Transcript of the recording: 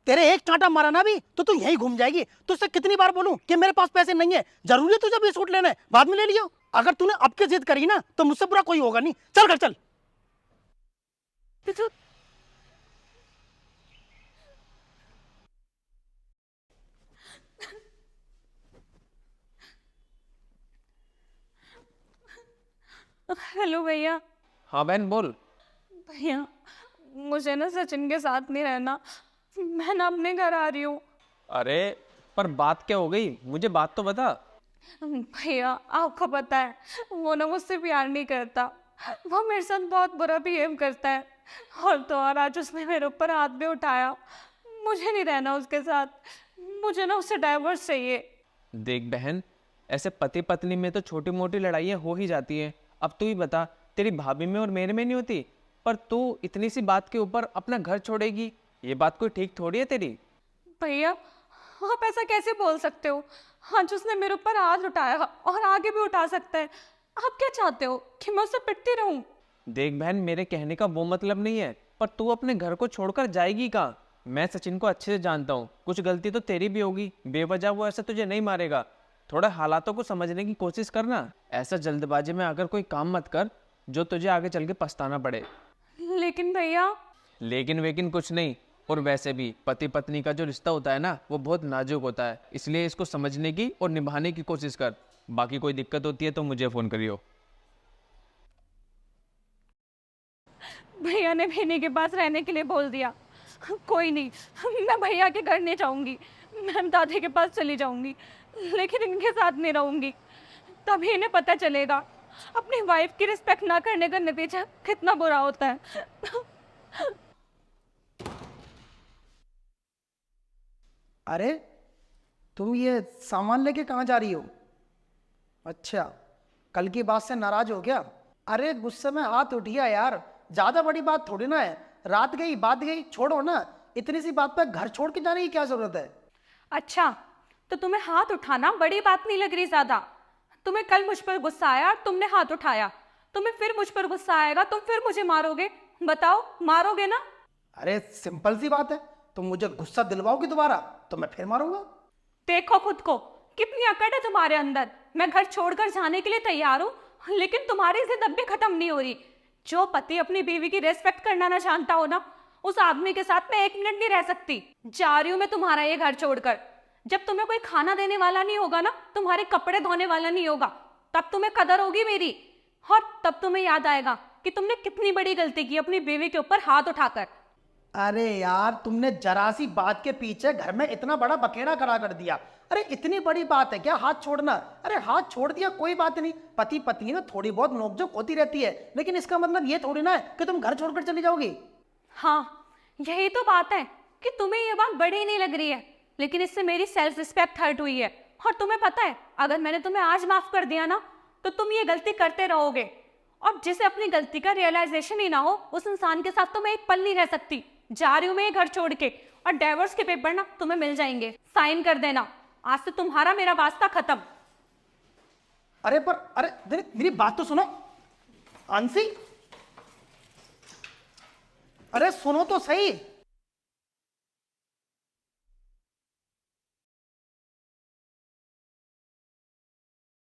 तेरे एक चांटा मारा ना भी तो तू यहीं घूम जाएगी। तुझसे कितनी बार बोलूं कि मेरे पास पैसे नहीं है, जरूरी है तुझे भी सूट लेना है, बाद में ले लियो। अगर तूने अब की जिद करी ना तो मुझसे बुरा कोई होगा नहीं। चल घर चल। तो हेलो भैया। हाँ बहन बोल। भैया मुझे ना सचिन के साथ नहीं रहना, मैं ना अपने घर आ रही हूँ। अरे पर बात क्या हो गई, मुझे बात तो बता। भैया आपको पता है वो ना मुझसे प्यार नहीं करता, वो मेरे साथ बहुत बुरा बिहेव करता है। और तो और आज उसने मेरे ऊपर हाथ भी उठाया। मुझे नहीं रहना उसके साथ, मुझे ना उससे डाइवोर्स चाहिए। देख बहन, ऐसे पति पत्नी में तो छोटी मोटी लड़ाइयाँ हो ही जाती हैं। अब तू ही बता, तेरी भाभी में और मेरे में नहीं होती, पर तू इतनी सी बात के ऊपर अपना घर छोड़ेगी? ये बात कोई ठीक थोड़ी है तेरी। भैया आप ऐसा कैसे बोल सकते हो? आज उसने मेरे ऊपर हाथ उठाया और आगे भी उठा सकता है। आप क्या चाहते हो कि मैं उससे पिटती रहूं? देख बहन, मेरे कहने का वो मतलब नहीं है, पर तू अपने घर को छोड़कर जाएगी कहाँ? मैं सचिन को अच्छे से जानता हूँ, कुछ गलती तो तेरी भी होगी, बेवजह वो ऐसा तुझे नहीं मारेगा। थोड़ा हालातों को समझने की कोशिश करना। ऐसा जल्दबाजी में आकर कोई काम मत कर जो तुझे आगे चल के पछताना पड़े। लेकिन भैया। लेकिन वेकिन कुछ नहीं। और वैसे भी पति पत्नी का जो रिश्ता होता है ना, वो बहुत नाजुक होता है, इसलिए इसको समझने की और निभाने की कोशिश कर। बाकी कोई दिक्कत होती है तो मुझे फोन करियो। भैया ने भैनी के पास रहने के लिए बोल दिया। कोई नहीं, मैं भैया के घर नहीं जाऊंगी, मैं दादी के पास चली जाऊंगी, लेकिन इनके साथ नहीं रहूंगी। तभी इन्हें पता चलेगा अपनी वाइफ की रिस्पेक्ट ना करने का नतीजा कितना बुरा होता है। अरे तुम ये सामान लेके कहाँ जा रही हो? अच्छा, कल की बात से नाराज हो गया? अरे गुस्से में हाथ उठ गया यार, ज्यादा बड़ी बात थोड़ी ना है। रात गई बात गई, छोड़ो ना। इतनी सी बात पे घर छोड़ के जाने की क्या जरूरत है? अच्छा, तो तुम्हें हाथ उठाना बड़ी बात नहीं लग रही ज्यादा? तुम्हें कल मुझ पर गुस्सा आया, तुमने हाथ उठाया, तुम्हें फिर मुझ पर गुस्सा आएगा, तुम फिर मुझे मारोगे। बताओ, मारोगे ना? अरे सिंपल सी बात है, तुम मुझे गुस्सा दिलवाओगी दोबारा तो मैं फिर मारूंगा। देखो खुद को, कितनी अकड़ है तुम्हारे अंदर। मैं घर छोड़कर जाने के लिए तैयार हूँ, लेकिन तुम्हारी जिद अब भी खत्म नहीं हो रही। जो पति अपनी बीवी की रेस्पेक्ट करना ना जानता हो ना, उस आदमी के साथ मैं 1 मिनट नहीं रह सकती। जा रही हूँ मैं तुम्हारा ये घर छोड़कर। जब तुम्हें कोई खाना देने वाला नहीं होगा ना, तुम्हारे कपड़े धोने वाला नहीं होगा, तब तुम्हें कदर होगी मेरी। और तब तुम्हें याद आएगा कि तुमने कितनी बड़ी गलती की अपनी बीवी के ऊपर हाथ उठाकर। अरे यार, तुमने जरा सी बात के पीछे घर में इतना बड़ा बखेड़ा खड़ा कर दिया। अरे इतनी बड़ी बात है क्या हाथ छोड़ना? अरे हाथ छोड़ दिया कोई बात नहीं, पति पत्नी में थोड़ी बहुत नोकझोंक होती रहती है, लेकिन इसका मतलब ये थोड़ी ना है कि तुम घर छोड़कर चली जाओगी। हाँ, यही तो बात है कि तुम्हें ये बात बड़ी नहीं लग रही है, लेकिन इससे मेरी सेल्फ रिस्पेक्ट हर्ट हुई है। और तुम्हें पता है, अगर मैंने तुम्हें आज माफ कर दिया ना, तो तुम ये गलती करते रहोगे। और जिसे अपनी गलती का रियलाइजेशन ही ना हो, उस इंसान के साथ तो मैं एक पल नहीं रह सकती। जा रही हूँ मैं ये घर छोड़ के, और डाइवोर्स के पेपर ना तुम्हें मिल जाएंगे, साइन कर देना। आज से तुम्हारा मेरा वास्ता खत्म। अरे पर अरे मेरी बात तो सुनो आंसी। अरे सुनो तो सही।